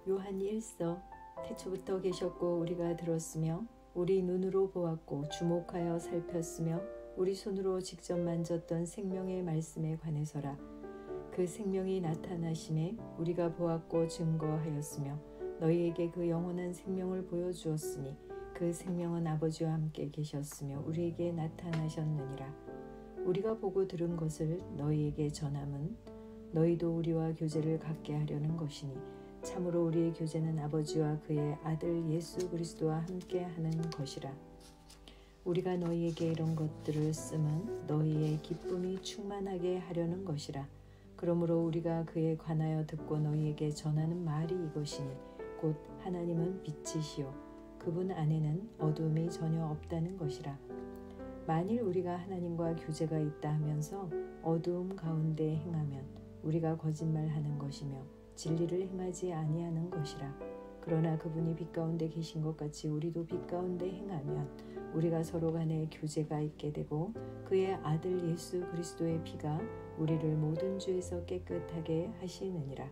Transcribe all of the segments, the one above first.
요한 1서 태초부터 계셨고 우리가 들었으며 우리 눈으로 보았고 주목하여 살폈으며 우리 손으로 직접 만졌던 생명의 말씀에 관해서라. 그 생명이 나타나심에 우리가 보았고 증거하였으며 너희에게 그 영원한 생명을 보여주었으니 그 생명은 아버지와 함께 계셨으며 우리에게 나타나셨느니라. 우리가 보고 들은 것을 너희에게 전함은 너희도 우리와 교제를 갖게 하려는 것이니 참으로 우리의 교제는 아버지와 그의 아들 예수 그리스도와 함께 하는 것이라. 우리가 너희에게 이런 것들을 쓰면 너희의 기쁨이 충만하게 하려는 것이라. 그러므로 우리가 그에 관하여 듣고 너희에게 전하는 말이 이것이니 곧 하나님은 빛이시요 그분 안에는 어두움이 전혀 없다는 것이라. 만일 우리가 하나님과 교제가 있다 하면서 어두움 가운데 행하면 우리가 거짓말하는 것이며 진리를 행하지 아니하는 것이라. 그러나 그분이 빛 가운데 계신 것 같이 우리도 빛 가운데 행하면 우리가 서로 간에 교제가 있게 되고 그의 아들 예수 그리스도의 피가 우리를 모든 죄에서 깨끗하게 하시느니라.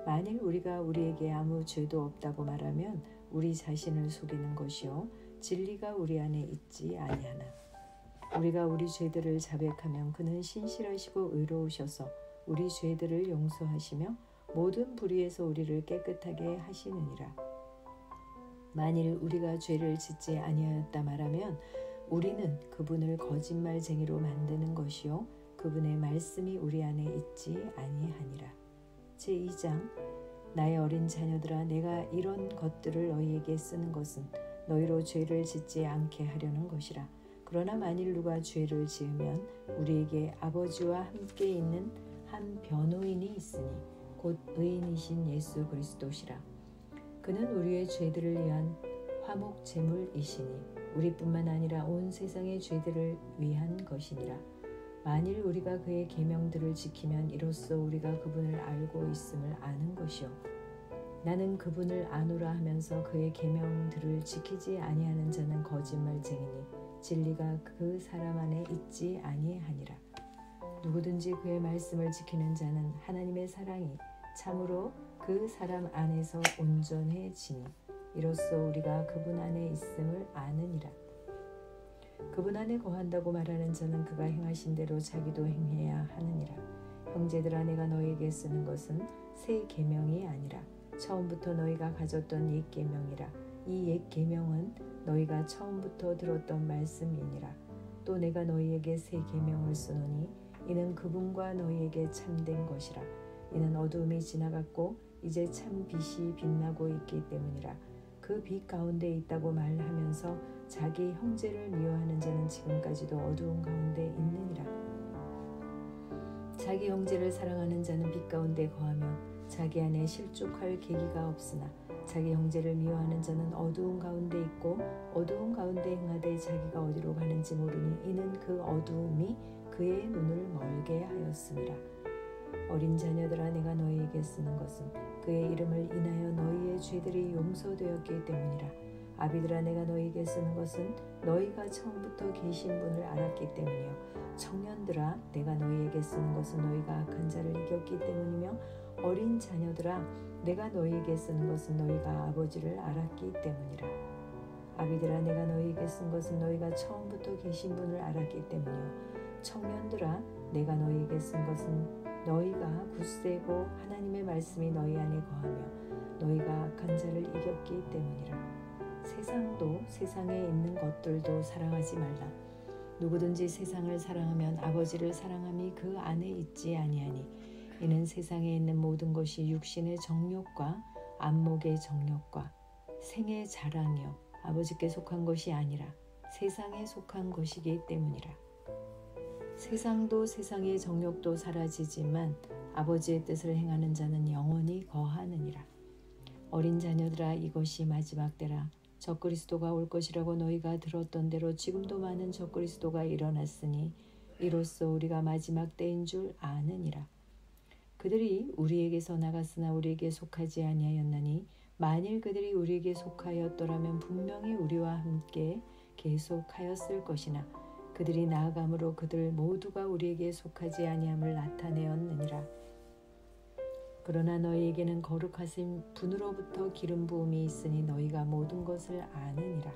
만일 우리가 우리에게 아무 죄도 없다고 말하면 우리 자신을 속이는 것이요 진리가 우리 안에 있지 아니하나. 우리가 우리 죄들을 자백하면 그는 신실하시고 의로우셔서 우리 죄들을 용서하시며 모든 불의에서 우리를 깨끗하게 하시느니라. 만일 우리가 죄를 짓지 아니하였다 말하면 우리는 그분을 거짓말쟁이로 만드는 것이요 그분의 말씀이 우리 안에 있지 아니하니라. 제2장 나의 어린 자녀들아 내가 이런 것들을 너희에게 쓰는 것은 너희로 죄를 짓지 않게 하려는 것이라. 그러나 만일 누가 죄를 지으면 우리에게 아버지와 함께 있는 한 변호인이 있으니 곧 의인이신 예수 그리스도시라. 그는 우리의 죄들을 위한 화목 제물이시니 우리뿐만 아니라 온 세상의 죄들을 위한 것이니라. 만일 우리가 그의 계명들을 지키면 이로써 우리가 그분을 알고 있음을 아는 것이요 나는 그분을 아노라 하면서 그의 계명들을 지키지 아니하는 자는 거짓말쟁이니 진리가 그 사람 안에 있지 아니하니라. 누구든지 그의 말씀을 지키는 자는 하나님의 사랑이 참으로 그 사람 안에서 온전해지니 이로써 우리가 그분 안에 있음을 아느니라. 그분 안에 거한다고 말하는 자는 그가 행하신 대로 자기도 행해야 하느니라. 형제들아 내가 너희에게 쓰는 것은 새 계명이 아니라 처음부터 너희가 가졌던 옛 계명이라. 이 옛 계명은 너희가 처음부터 들었던 말씀이니라. 또 내가 너희에게 새 계명을 쓰노니 이는 그분과 너희에게 참된 것이라. 이는 어두움이 지나갔고 이제 참 빛이 빛나고 있기 때문이라. 그 빛 가운데 있다고 말하면서 자기 형제를 미워하는 자는 지금까지도 어두운 가운데 있느니라. 자기 형제를 사랑하는 자는 빛 가운데 거하며 자기 안에 실족할 계기가 없으나 자기 형제를 미워하는 자는 어두운 가운데 있고 어두운 가운데 행하되 자기가 어디로 가는지 모르니 이는 그 어두움이 그의 눈을 멀게 하였음이라. 어린 자녀들아 내가 너희에게 쓰는 것은 그의 이름을 인하여 너희의 죄들이 용서되었기 때문이라. 아비들아 내가 너희에게 쓰는 것은 너희가 처음부터 계신 분을 알았기 때문이요 청년들아 내가 너희에게 쓰는 것은 너희가 악한 자를 이겼기 때문이며 어린 자녀들아 내가 너희에게 쓰는 것은 너희가 아버지를 알았기 때문이라. 아비들아 내가 너희에게 쓴 것은 너희가 처음부터 계신 분을 알았기 때문이요 청년들아 내가 너희에게 쓴 것은 너희가 굳세고 하나님의 말씀이 너희 안에 거하며 너희가 악한 자를 이겼기 때문이라. 세상도 세상에 있는 것들도 사랑하지 말라. 누구든지 세상을 사랑하면 아버지를 사랑함이 그 안에 있지 아니하니 이는 세상에 있는 모든 것이 육신의 정욕과 안목의 정욕과 생의 자랑이요 아버지께 속한 것이 아니라 세상에 속한 것이기 때문이라. 세상도 세상의 정욕도 사라지지만 아버지의 뜻을 행하는 자는 영원히 거하느니라. 어린 자녀들아 이것이 마지막 때라. 적그리스도가 올 것이라고 너희가 들었던 대로 지금도 많은 적그리스도가 일어났으니 이로써 우리가 마지막 때인 줄 아느니라. 그들이 우리에게서 나갔으나 우리에게 속하지 아니하였나니 만일 그들이 우리에게 속하였더라면 분명히 우리와 함께 계속하였을 것이나 그들이 나아감으로 그들 모두가 우리에게 속하지 아니함을 나타내었느니라. 그러나 너희에게는 거룩하신 분으로부터 기름 부음이 있으니 너희가 모든 것을 아느니라.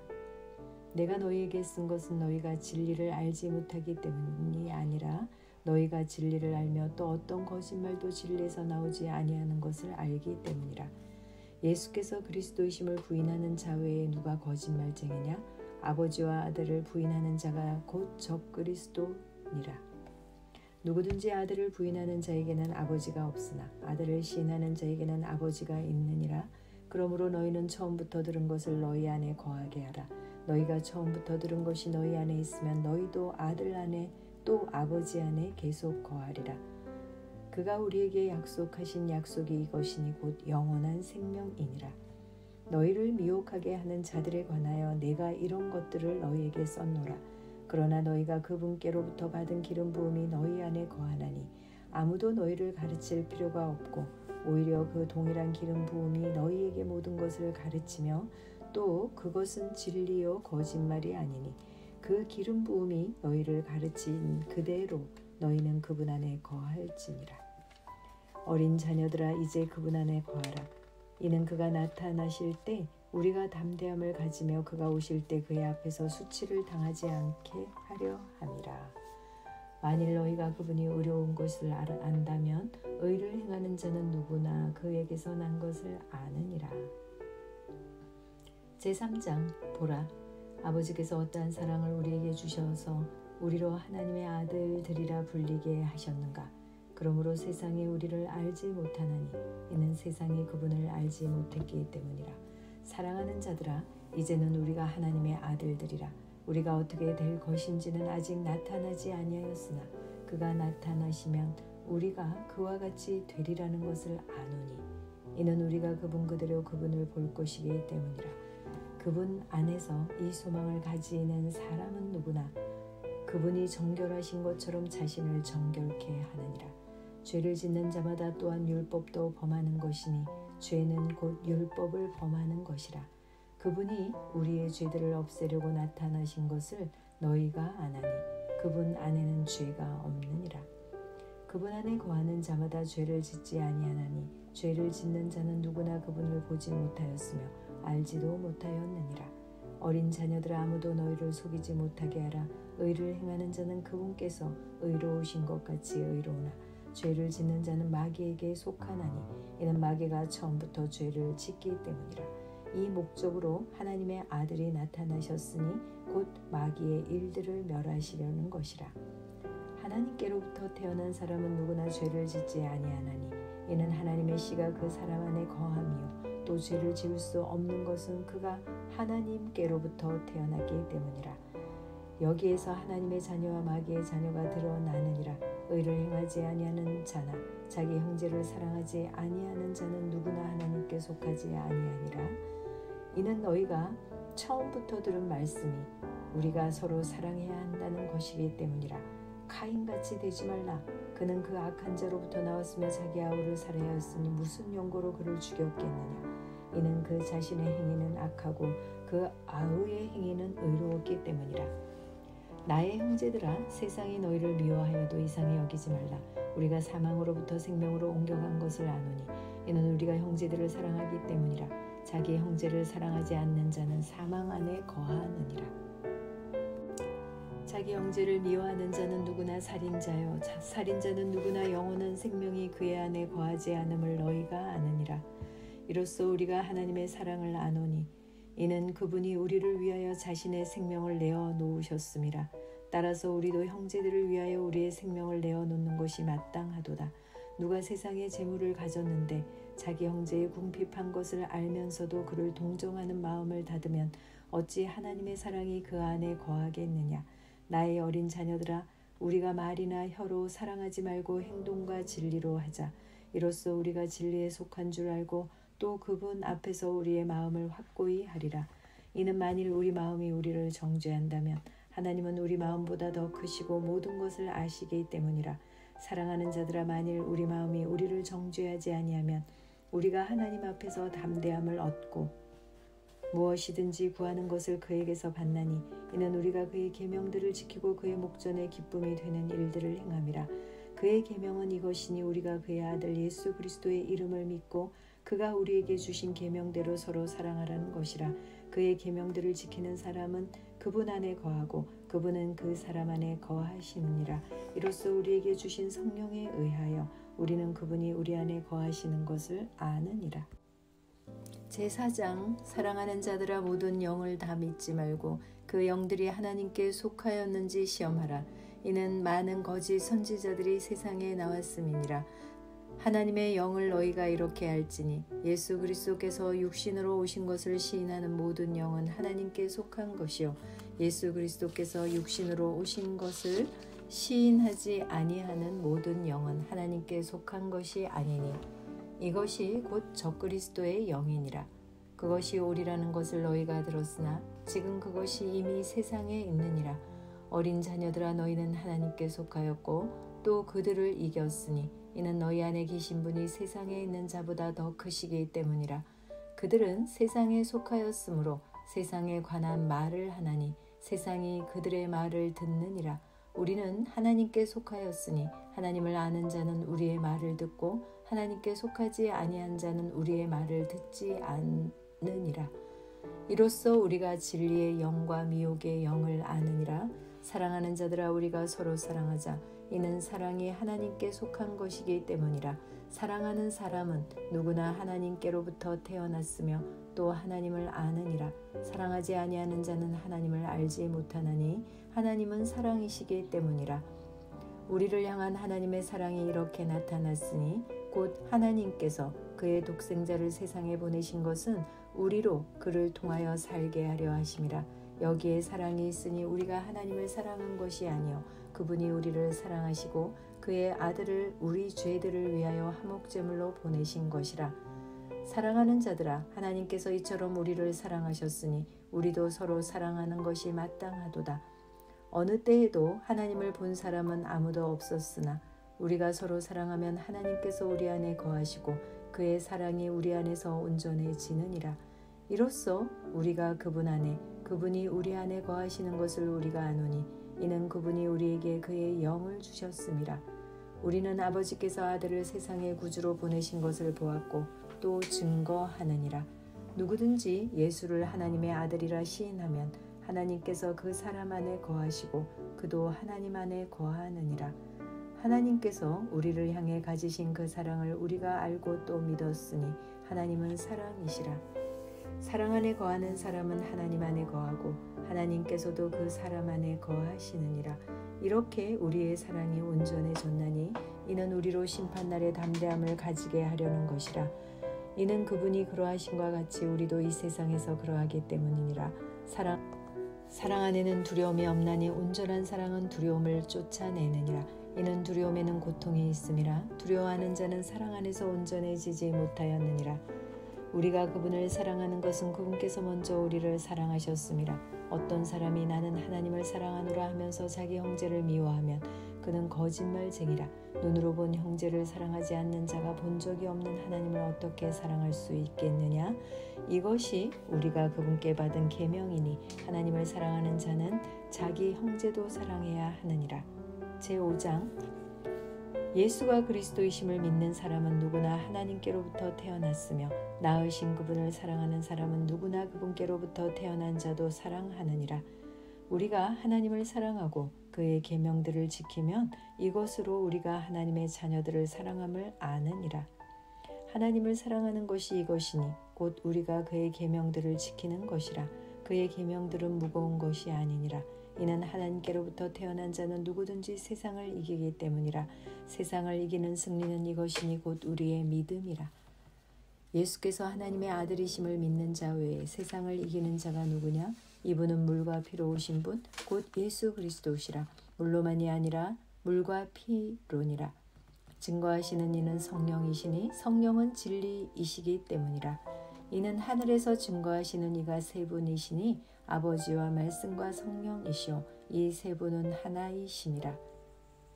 내가 너희에게 쓴 것은 너희가 진리를 알지 못하기 때문이 아니라 너희가 진리를 알며 또 어떤 거짓말도 진리에서 나오지 아니하는 것을 알기 때문이라. 예수께서 그리스도이심을 부인하는 자 외에 누가 거짓말쟁이냐? 아버지와 아들을 부인하는 자가 곧 적그리스도니라. 누구든지 아들을 부인하는 자에게는 아버지가 없으나 아들을 시인하는 자에게는 아버지가 있느니라. 그러므로 너희는 처음부터 들은 것을 너희 안에 거하게 하라. 너희가 처음부터 들은 것이 너희 안에 있으면 너희도 아들 안에 또 아버지 안에 계속 거하리라. 그가 우리에게 약속하신 약속이 이것이니 곧 영원한 생명이니라. 너희를 미혹하게 하는 자들에 관하여 내가 이런 것들을 너희에게 썼노라. 그러나 너희가 그분께로부터 받은 기름 부음이 너희 안에 거하나니 아무도 너희를 가르칠 필요가 없고 오히려 그 동일한 기름 부음이 너희에게 모든 것을 가르치며 또 그것은 진리요 거짓말이 아니니 그 기름 부음이 너희를 가르친 그대로 너희는 그분 안에 거할지니라. 어린 자녀들아 이제 그분 안에 거하라. 이는 그가 나타나실 때 우리가 담대함을 가지며 그가 오실 때 그의 앞에서 수치를 당하지 않게 하려 함이라. 만일 너희가 그분이 의로운 것을 안다면 의를 행하는 자는 누구나 그에게서 난 것을 아느니라. 제3장 보라, 아버지께서 어떠한 사랑을 우리에게 주셔서 우리로 하나님의 아들들이라 불리게 하셨는가. 그러므로 세상이 우리를 알지 못하나니 이는 세상이 그분을 알지 못했기 때문이라. 사랑하는 자들아 이제는 우리가 하나님의 아들들이라. 우리가 어떻게 될 것인지는 아직 나타나지 아니하였으나 그가 나타나시면 우리가 그와 같이 되리라는 것을 아노니 이는 우리가 그분 그대로 그분을 볼 것이기 때문이라. 그분 안에서 이 소망을 가지는 사람은 누구나 그분이 정결하신 것처럼 자신을 정결케 하느니라. 죄를 짓는 자마다 또한 율법도 범하는 것이니 죄는 곧 율법을 범하는 것이라. 그분이 우리의 죄들을 없애려고 나타나신 것을 너희가 아나니 그분 안에는 죄가 없느니라. 그분 안에 거하는 자마다 죄를 짓지 아니하나니 죄를 짓는 자는 누구나 그분을 보지 못하였으며 알지도 못하였느니라. 어린 자녀들아 아무도 너희를 속이지 못하게 하라. 의를 행하는 자는 그분께서 의로우신 것 같이 의로우나 죄를 짓는 자는 마귀에게 속하나니 이는 마귀가 처음부터 죄를 짓기 때문이라. 이 목적으로 하나님의 아들이 나타나셨으니 곧 마귀의 일들을 멸하시려는 것이라. 하나님께로부터 태어난 사람은 누구나 죄를 짓지 아니하나니 이는 하나님의 씨가 그 사람 안에 거함이요 또 죄를 지을 수 없는 것은 그가 하나님께로부터 태어났기 때문이라. 여기에서 하나님의 자녀와 마귀의 자녀가 드러나느니라. 의를 행하지 아니하는 자나 자기 형제를 사랑하지 아니하는 자는 누구나 하나님께 속하지 아니하니라. 이는 너희가 처음부터 들은 말씀이 우리가 서로 사랑해야 한다는 것이기 때문이라. 카인같이 되지 말라. 그는 그 악한 자로부터 나왔으며 자기 아우를 살해하였으니 무슨 용고로 그를 죽였겠느냐. 이는 그 자신의 행위는 악하고 그 아우의 행위는 의로웠기 때문이라. 나의 형제들아 세상이 너희를 미워하여도 이상히 여기지 말라. 우리가 사망으로부터 생명으로 옮겨간 것을 아노니 이는 우리가 형제들을 사랑하기 때문이라. 자기 형제를 사랑하지 않는 자는 사망 안에 거하느니라. 자기 형제를 미워하는 자는 누구나 살인자요 살인자는 누구나 영원한 생명이 그의 안에 거하지 않음을 너희가 아느니라. 이로써 우리가 하나님의 사랑을 아노니 이는 그분이 우리를 위하여 자신의 생명을 내어 놓으셨음이라. 따라서 우리도 형제들을 위하여 우리의 생명을 내어 놓는 것이 마땅하도다. 누가 세상의 재물을 가졌는데 자기 형제의 궁핍한 것을 알면서도 그를 동정하는 마음을 닫으면 어찌 하나님의 사랑이 그 안에 거하겠느냐. 나의 어린 자녀들아 우리가 말이나 혀로 사랑하지 말고 행동과 진리로 하자. 이로써 우리가 진리에 속한 줄 알고 또 그분 앞에서 우리의 마음을 확고히 하리라. 이는 만일 우리 마음이 우리를 정죄한다면 하나님은 우리 마음보다 더 크시고 모든 것을 아시기 때문이라. 사랑하는 자들아 만일 우리 마음이 우리를 정죄하지 아니하면 우리가 하나님 앞에서 담대함을 얻고 무엇이든지 구하는 것을 그에게서 받나니 이는 우리가 그의 계명들을 지키고 그의 목전에 기쁨이 되는 일들을 행함이라. 그의 계명은 이것이니 우리가 그의 아들 예수 그리스도의 이름을 믿고 그가 우리에게 주신 계명대로 서로 사랑하라는 것이라. 그의 계명들을 지키는 사람은 그분 안에 거하고 그분은 그 사람 안에 거하시느니라. 이로써 우리에게 주신 성령에 의하여 우리는 그분이 우리 안에 거하시는 것을 아느니라. 제4장. 사랑하는 자들아, 모든 영을 다 믿지 말고 그 영들이 하나님께 속하였는지 시험하라. 이는 많은 거짓 선지자들이 세상에 나왔음이니라. 하나님의 영을 너희가 이렇게 알지니 예수 그리스도께서 육신으로 오신 것을 시인하는 모든 영은 하나님께 속한 것이요 예수 그리스도께서 육신으로 오신 것을 시인하지 아니하는 모든 영은 하나님께 속한 것이 아니니 이것이 곧 적그리스도의 영이니라. 그것이 오리라는 것을 너희가 들었으나 지금 그것이 이미 세상에 있느니라. 어린 자녀들아, 너희는 하나님께 속하였고 또 그들을 이겼으니 이는 너희 안에 계신 분이 세상에 있는 자보다 더 크시기 때문이라. 그들은 세상에 속하였으므로 세상에 관한 말을 하나니 세상이 그들의 말을 듣느니라. 우리는 하나님께 속하였으니 하나님을 아는 자는 우리의 말을 듣고 하나님께 속하지 아니한 자는 우리의 말을 듣지 않느니라. 이로써 우리가 진리의 영과 미혹의 영을 아느니라. 사랑하는 자들아, 우리가 서로 사랑하자. 이는 사랑이 하나님께 속한 것이기 때문이라. 사랑하는 사람은 누구나 하나님께로부터 태어났으며 또 하나님을 아느니라. 사랑하지 아니하는 자는 하나님을 알지 못하나니 하나님은 사랑이시기 때문이라. 우리를 향한 하나님의 사랑이 이렇게 나타났으니 곧 하나님께서 그의 독생자를 세상에 보내신 것은 우리로 그를 통하여 살게 하려 하심이라. 여기에 사랑이 있으니 우리가 하나님을 사랑한 것이 아니요 그분이 우리를 사랑하시고 그의 아들을 우리 죄들을 위하여 화목제물로 보내신 것이라. 사랑하는 자들아, 하나님께서 이처럼 우리를 사랑하셨으니 우리도 서로 사랑하는 것이 마땅하도다. 어느 때에도 하나님을 본 사람은 아무도 없었으나 우리가 서로 사랑하면 하나님께서 우리 안에 거하시고 그의 사랑이 우리 안에서 온전해지느니라. 이로써 우리가 그분 안에 그분이 우리 안에 거하시는 것을 우리가 아노니 이는 그분이 우리에게 그의 영을 주셨음이라. 우리는 아버지께서 아들을 세상의 구주로 보내신 것을 보았고 또 증거하느니라. 누구든지 예수를 하나님의 아들이라 시인하면 하나님께서 그 사람 안에 거하시고 그도 하나님 안에 거하느니라. 하나님께서 우리를 향해 가지신 그 사랑을 우리가 알고 또 믿었으니 하나님은 사랑이시라. 사랑 안에 거하는 사람은 하나님 안에 거하고 하나님께서도 그 사람 안에 거하시느니라. 이렇게 우리의 사랑이 온전해졌나니 이는 우리로 심판날의 담대함을 가지게 하려는 것이라. 이는 그분이 그러하신과 같이 우리도 이 세상에서 그러하기 때문이니라. 사랑 안에는 두려움이 없나니 온전한 사랑은 두려움을 쫓아내느니라. 이는 두려움에는 고통이 있음이라. 두려워하는 자는 사랑 안에서 온전해지지 못하였느니라. 우리가 그분을 사랑하는 것은 그분께서 먼저 우리를 사랑하셨음이라. 어떤 사람이 나는 하나님을 사랑하노라 하면서 자기 형제를 미워하면 그는 거짓말쟁이라. 눈으로 본 형제를 사랑하지 않는 자가 본 적이 없는 하나님을 어떻게 사랑할 수 있겠느냐. 이것이 우리가 그분께 받은 계명이니 하나님을 사랑하는 자는 자기 형제도 사랑해야 하느니라. 제5장. 예수가 그리스도이심을 믿는 사람은 누구나 하나님께로부터 태어났으며 낳으신 그분을 사랑하는 사람은 누구나 그분께로부터 태어난 자도 사랑하느니라. 우리가 하나님을 사랑하고 그의 계명들을 지키면 이것으로 우리가 하나님의 자녀들을 사랑함을 아느니라. 하나님을 사랑하는 것이 이것이니 곧 우리가 그의 계명들을 지키는 것이라. 그의 계명들은 무거운 것이 아니니라. 이는 하나님께로부터 태어난 자는 누구든지 세상을 이기기 때문이라. 세상을 이기는 승리는 이것이니 곧 우리의 믿음이라. 예수께서 하나님의 아들이심을 믿는 자 외에 세상을 이기는 자가 누구냐? 이분은 물과 피로 오신 분, 곧 예수 그리스도시라. 물로만이 아니라 물과 피로니라. 증거하시는 이는 성령이시니 성령은 진리이시기 때문이라. 이는 하늘에서 증거하시는 이가 세 분이시니 아버지와 말씀과 성령이시오. 이 세 분은 하나이심이라.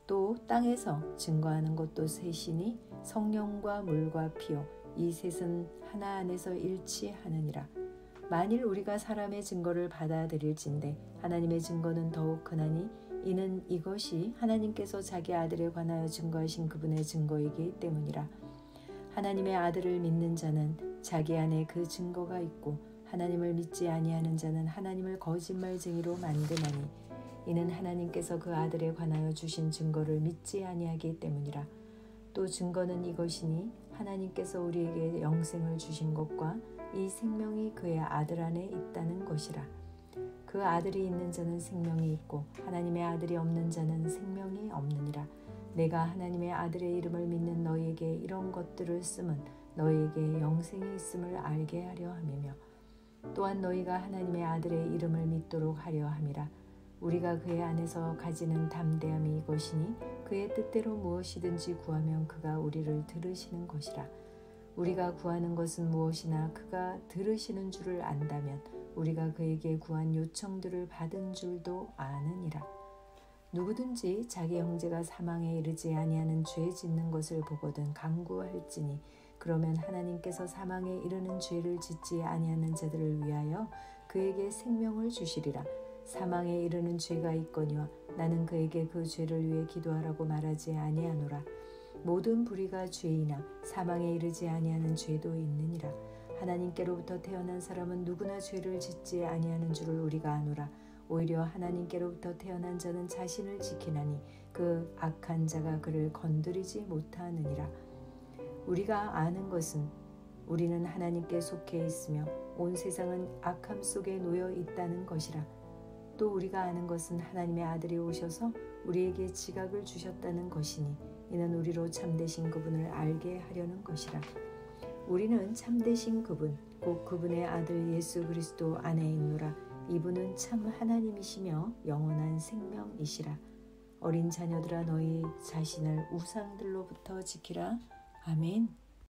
또 땅에서 증거하는 것도 셋이니 성령과 물과 피요. 이 셋은 하나 안에서 일치하느니라. 만일 우리가 사람의 증거를 받아들일진대 하나님의 증거는 더욱 크나니 이는 이것이 하나님께서 자기 아들에 관하여 증거하신 그분의 증거이기 때문이라. 하나님의 아들을 믿는 자는 자기 안에 그 증거가 있고 하나님을 믿지 아니하는 자는 하나님을 거짓말쟁이로 만드나니 이는 하나님께서 그 아들에 관하여 주신 증거를 믿지 아니하기 때문이라. 또 증거는 이것이니 하나님께서 우리에게 영생을 주신 것과 이 생명이 그의 아들 안에 있다는 것이라. 그 아들이 있는 자는 생명이 있고 하나님의 아들이 없는 자는 생명이 없느니라. 내가 하나님의 아들의 이름을 믿는 너희에게 이런 것들을 쓰면 너희에게 영생이 있음을 알게 하려 함이며 또한 너희가 하나님의 아들의 이름을 믿도록 하려 함이라. 우리가 그의 안에서 가지는 담대함이 이것이니 그의 뜻대로 무엇이든지 구하면 그가 우리를 들으시는 것이라. 우리가 구하는 것은 무엇이나 그가 들으시는 줄을 안다면 우리가 그에게 구한 요청들을 받은 줄도 아느니라. 누구든지 자기 형제가 사망에 이르지 아니하는 죄 짓는 것을 보거든 강구할지니 그러면 하나님께서 사망에 이르는 죄를 짓지 아니하는 자들을 위하여 그에게 생명을 주시리라. 사망에 이르는 죄가 있거니와 나는 그에게 그 죄를 위해 기도하라고 말하지 아니하노라. 모든 불의가 죄이나 사망에 이르지 아니하는 죄도 있느니라. 하나님께로부터 태어난 사람은 누구나 죄를 짓지 아니하는 줄을 우리가 아노라. 오히려 하나님께로부터 태어난 자는 자신을 지키나니 그 악한 자가 그를 건드리지 못하느니라. 우리가 아는 것은 우리는 하나님께 속해 있으며 온 세상은 악함 속에 놓여 있다는 것이라. 또 우리가 아는 것은 하나님의 아들이 오셔서 우리에게 지각을 주셨다는 것이니 이는 우리로 참되신 그분을 알게 하려는 것이라. 우리는 참되신 그분 곧 그분의 아들 예수 그리스도 안에 있노라. 이분은 참 하나님이시며 영원한 생명이시라. 어린 자녀들아 너희 자신을 우상들로부터 지키라. 아멘.